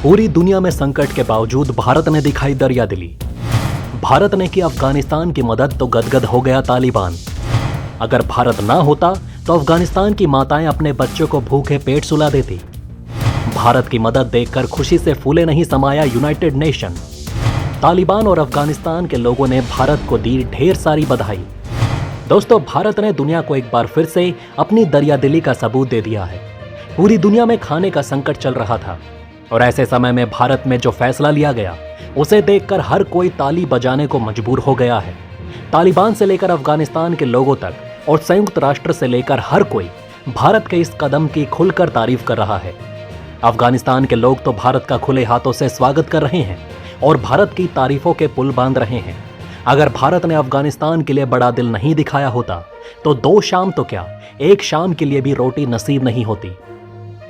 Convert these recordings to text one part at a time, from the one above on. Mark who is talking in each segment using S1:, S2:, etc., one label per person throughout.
S1: पूरी दुनिया में संकट के बावजूद भारत ने दिखाई दरियादिली। भारत ने की अफगानिस्तान की मदद तो गदगद हो गया तालिबान। अगर भारत ना होता तो अफगानिस्तान की माताएं अपने बच्चों को भूखे पेट सुला देती। भारत की मदद देखकर खुशी से फूले नहीं समाया यूनाइटेड नेशन। तालिबान और अफगानिस्तान के लोगों ने भारत को दी ढेर सारी बधाई। दोस्तों, भारत ने दुनिया को एक बार फिर से अपनी दरियादिली का सबूत दे दिया है। पूरी दुनिया में खाने का संकट चल रहा था और ऐसे समय में भारत में जो फैसला लिया गया उसे देखकर हर कोई ताली बजाने को मजबूर हो गया है। तालिबान से लेकर अफगानिस्तान के लोगों तक और संयुक्त राष्ट्र से लेकर हर कोई भारत के इस कदम की खुलकर तारीफ कर रहा है। अफगानिस्तान के लोग तो भारत का खुले हाथों से स्वागत कर रहे हैं और भारत की तारीफों के पुल बांध रहे हैं। अगर भारत ने अफगानिस्तान के लिए बड़ा दिल नहीं दिखाया होता तो 2 शाम तो क्या, 1 शाम के लिए भी रोटी नसीब नहीं होती।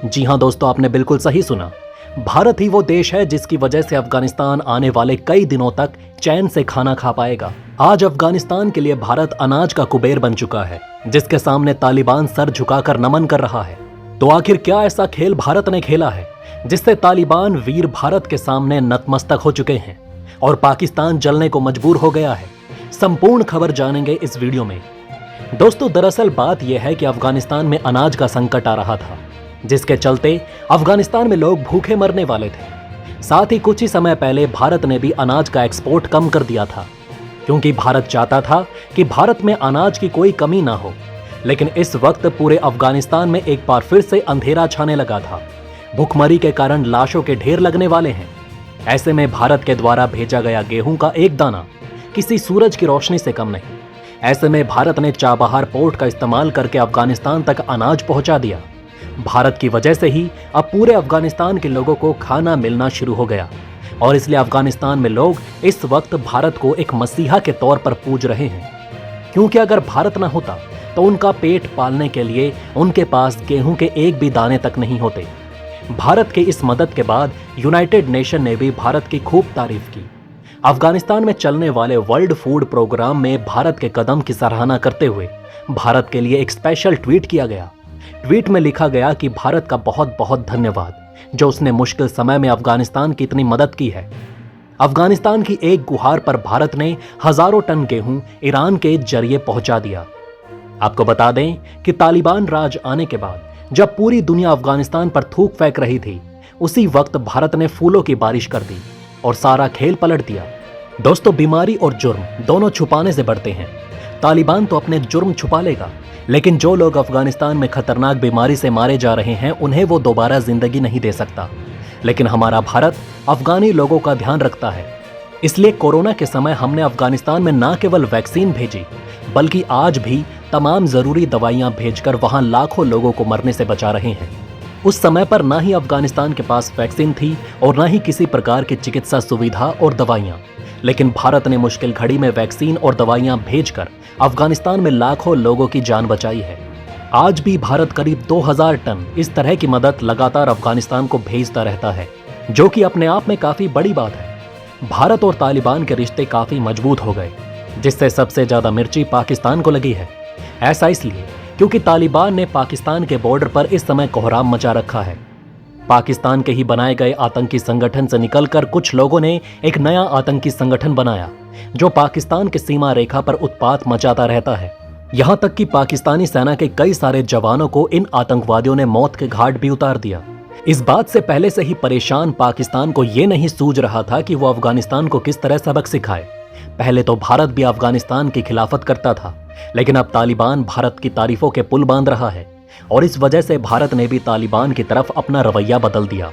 S1: जी हां दोस्तों, आपने बिल्कुल सही सुना। भारत ही वो देश है जिसकी वजह से अफगानिस्तान आने वाले कई दिनों तक चैन से खाना खा पाएगा। आज अफगानिस्तान के लिए भारत अनाज का कुबेर बन चुका है, जिसके सामने तालिबान सर झुकाकर नमन कर रहा है। तो आखिर क्या ऐसा खेल भारत ने खेला है जिससे तालिबान वीर भारत के सामने नतमस्तक हो चुके हैं और पाकिस्तान जलने को मजबूर हो गया है? संपूर्ण खबर जानेंगे इस वीडियो में। दोस्तों, दरअसल बात यह है कि अफगानिस्तान में अनाज का संकट आ रहा था, जिसके चलते अफगानिस्तान में लोग भूखे मरने वाले थे। साथ ही कुछ ही समय पहले भारत ने भी अनाज का एक्सपोर्ट कम कर दिया था, क्योंकि भारत चाहता था कि भारत में अनाज की कोई कमी ना हो। लेकिन इस वक्त पूरे अफगानिस्तान में एक बार फिर से अंधेरा छाने लगा था। भुखमरी के कारण लाशों के ढेर लगने वाले हैं। ऐसे में भारत के द्वारा भेजा गया गेहूं का एक दाना किसी सूरज की रोशनी से कम नहीं। ऐसे में भारत ने चाबहार पोर्ट का इस्तेमाल करके अफगानिस्तान तक अनाज पहुंचा दिया। भारत की वजह से ही अब पूरे अफगानिस्तान के लोगों को खाना मिलना शुरू हो गया और इसलिए अफगानिस्तान में लोग इस वक्त भारत को एक मसीहा के तौर पर पूज रहे हैं, क्योंकि अगर भारत न होता तो उनका पेट पालने के लिए उनके पास गेहूं के एक भी दाने तक नहीं होते। भारत की इस मदद के बाद यूनाइटेड नेशन ने भी भारत की खूब तारीफ की। अफगानिस्तान में चलने वाले वर्ल्ड फूड प्रोग्राम में भारत के कदम की सराहना करते हुए भारत के लिए एक स्पेशल ट्वीट किया गया। ट्वीट में लिखा गया कि भारत का बहुत बहुत धन्यवाद, जो उसने मुश्किल समय में अफगानिस्तान की इतनी मदद की है। अफगानिस्तान की एक गुहार पर भारत ने हजारों टन गेहूं ईरान के जरिए पहुंचा दिया। आपको बता दें कि तालिबान राज आने के बाद जब पूरी दुनिया अफगानिस्तान पर थूक फेंक रही थी, उसी वक्त भारत ने फूलों की बारिश कर दी और सारा खेल पलट दिया। दोस्तों, बीमारी और जुर्म दोनों छुपाने से बढ़ते हैं। तालिबान तो अपने जुर्म छुपा लेगा, लेकिन जो लोग अफगानिस्तान में खतरनाक बीमारी से मारे जा रहे हैं उन्हें वो दोबारा जिंदगी नहीं दे सकता। लेकिन हमारा भारत अफगानी लोगों का ध्यान रखता है। इसलिए कोरोना के समय हमने अफगानिस्तान में न केवल वैक्सीन भेजी, बल्कि आज भी तमाम जरूरी दवाइयां भेजकर वहां लाखों लोगों को मरने से बचा रहे हैं। उस समय पर ना ही अफगानिस्तान के पास वैक्सीन थी और ना ही किसी प्रकार की चिकित्सा सुविधा और दवाइयां, लेकिन भारत ने मुश्किल घड़ी में वैक्सीन और दवाइयां भेजकर अफगानिस्तान में लाखों लोगों की जान बचाई है। आज भी भारत करीब 2000 टन इस तरह की मदद लगातार अफगानिस्तान को भेजता रहता है, जो कि अपने आप में काफी बड़ी बात है। भारत और तालिबान के रिश्ते काफी मजबूत हो गए, जिससे सबसे ज्यादा मिर्ची पाकिस्तान को लगी है। ऐसा इसलिए क्योंकि तालिबान ने पाकिस्तान के बॉर्डर पर इस समय कोहराम मचा रखा है। पाकिस्तान के ही बनाए गए आतंकी संगठन से निकलकर कुछ लोगों ने एक नया आतंकी संगठन बनाया, जो पाकिस्तान के सीमा रेखा पर उत्पात मचाता रहता है। यहां तक कि पाकिस्तानी सेना के कई सारे जवानों को इन आतंकवादियों ने मौत के घाट भी उतार दिया। इस बात से पहले से ही परेशान पाकिस्तान को यह नहीं सूझ रहा था कि वो अफगानिस्तान को किस तरह सबक सिखाए। पहले तो भारत भी अफगानिस्तान की खिलाफत करता था, लेकिन अब तालिबान भारत की तारीफों के पुल बांध रहा है और इस वजह से भारत ने भी तालिबान की तरफ अपना रवैया बदल दिया।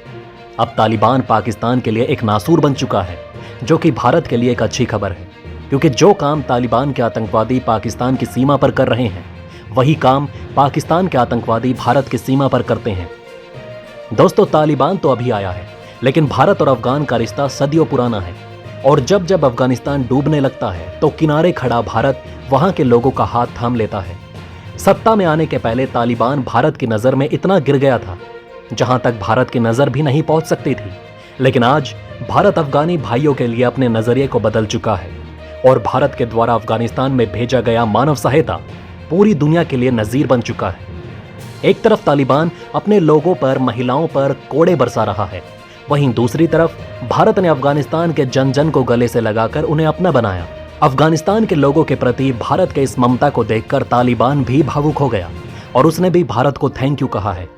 S1: अब तालिबान पाकिस्तान के लिए एक नासूर बन चुका है, जो कि भारत के लिए एक अच्छी खबर है, क्योंकि जो काम तालिबान के आतंकवादी पाकिस्तान की सीमा पर कर रहे हैं, वही काम पाकिस्तान के आतंकवादी भारत की सीमा पर करते हैं। दोस्तों, तालिबान तो अभी आया है, लेकिन भारत और अफगान का रिश्ता सदियों पुराना है और जब जब अफगानिस्तान डूबने लगता है तो किनारे खड़ा भारत वहां के लोगों का हाथ थाम लेता है। सत्ता में आने के पहले तालिबान भारत की नजर में इतना गिर गया था जहां तक भारत की नजर भी नहीं पहुंच सकती थी, लेकिन आज भारत अफगानी भाइयों के लिए अपने नजरिए को बदल चुका है और भारत के द्वारा अफगानिस्तान में भेजा गया मानव सहायता पूरी दुनिया के लिए नजीर बन चुका है। एक तरफ तालिबान अपने लोगों पर, महिलाओं पर कोड़े बरसा रहा है, वहीं दूसरी तरफ भारत ने अफगानिस्तान के जन जन को गले से लगाकर उन्हें अपना बनाया। अफगानिस्तान के लोगों के प्रति भारत के इस ममता को देखकर तालिबान भी भावुक हो गया और उसने भी भारत को थैंक यू कहा है।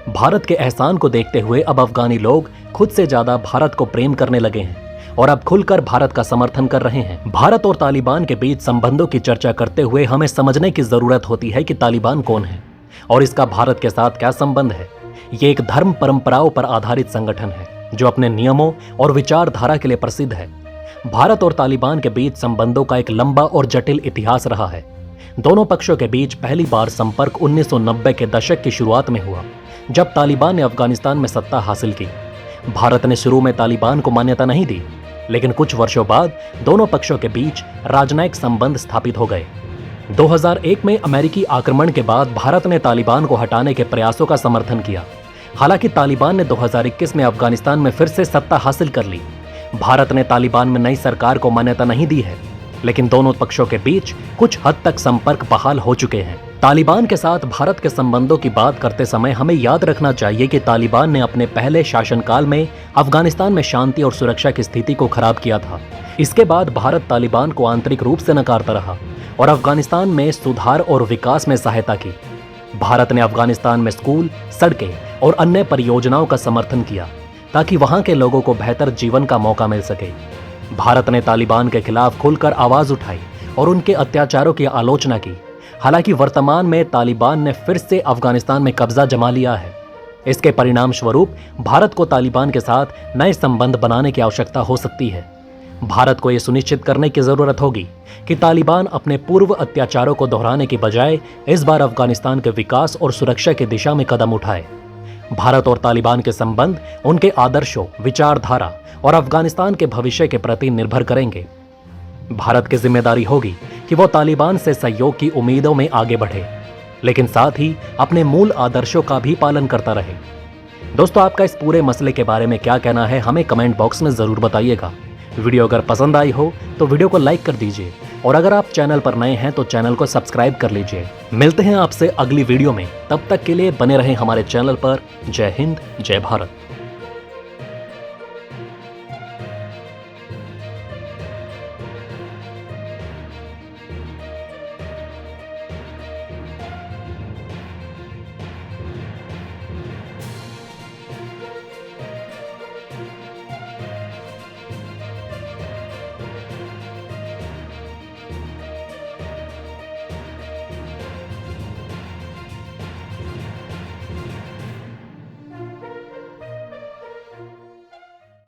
S1: भारत के एहसान को देखते हुए अब अफगानी लोग खुद से ज्यादा भारत को प्रेम करने लगे हैं और अब खुलकर भारत का समर्थन कर रहे हैं। भारत और तालिबान के बीच संबंधों की चर्चा करते हुए हमें समझने की जरूरत होती है कि तालिबान कौन है और इसका भारत के साथ क्या संबंध है। ये एक धर्म परंपराओं पर आधारित संगठन है जो अपने नियमों और विचारधारा के लिए प्रसिद्ध है। भारत और तालिबान के बीच संबंधों का एक लंबा और जटिल इतिहास रहा है। दोनों पक्षों के बीच पहली बार संपर्क 1990 के दशक की शुरुआत में हुआ, जब तालिबान ने अफगानिस्तान में सत्ता हासिल की। भारत ने शुरू में तालिबान को मान्यता नहीं दी, लेकिन कुछ वर्षों बाद दोनों पक्षों के बीच राजनयिक संबंध स्थापित हो गए। 2001 में अमेरिकी आक्रमण के बाद भारत ने तालिबान को हटाने के प्रयासों का समर्थन किया। हालांकि तालिबान ने 2021 में अफगानिस्तान में फिर से सत्ता हासिल कर ली। भारत ने तालिबान में नई सरकार को मान्यता नहीं दी है, लेकिन दोनों पक्षों के बीच कुछ हद तक संपर्क बहाल हो चुके हैं। तालिबान के साथ भारत के संबंधों की बात करते समय हमें याद रखना चाहिए कि तालिबान ने अपने पहले शासनकाल में अफगानिस्तान में शांति और सुरक्षा की स्थिति को खराब किया था। इसके बाद भारत तालिबान को आंतरिक रूप से नकारता रहा और अफगानिस्तान में सुधार और विकास में सहायता की। भारत ने अफगानिस्तान में स्कूल, सड़कें और अन्य परियोजनाओं का समर्थन किया ताकि वहां के लोगों को बेहतर जीवन का मौका मिल सके। भारत ने तालिबान के खिलाफ खुलकर आवाज उठाई और उनके अत्याचारों की आलोचना की। हालांकि वर्तमान में तालिबान ने फिर से अफगानिस्तान में कब्जा जमा लिया है। इसके परिणाम स्वरूप भारत को तालिबान के साथ नए संबंध बनाने की आवश्यकता हो सकती है। भारत को यह सुनिश्चित करने की जरूरत होगी कि तालिबान अपने पूर्व अत्याचारों को दोहराने की बजाय इस बार अफगानिस्तान के विकास और सुरक्षा की दिशा में कदम उठाए। भारत और तालिबान के संबंध उनके आदर्शों, विचारधारा और अफगानिस्तान के भविष्य के प्रति निर्भर करेंगे। भारत की जिम्मेदारी होगी कि वो तालिबान से सहयोग की उम्मीदों में आगे बढ़े, लेकिन साथ ही अपने मूल आदर्शों का भी पालन करता रहे। दोस्तों, आपका इस पूरे मसले के बारे में क्या कहना है, हमें कमेंट बॉक्स में जरूर बताइएगा। वीडियो अगर पसंद आई हो तो वीडियो को लाइक कर दीजिए और अगर आप चैनल पर नए हैं तो चैनल को सब्सक्राइब कर लीजिए। मिलते हैं आपसे अगली वीडियो में, तब तक के लिए बने रहें हमारे चैनल पर। जय हिंद, जय भारत।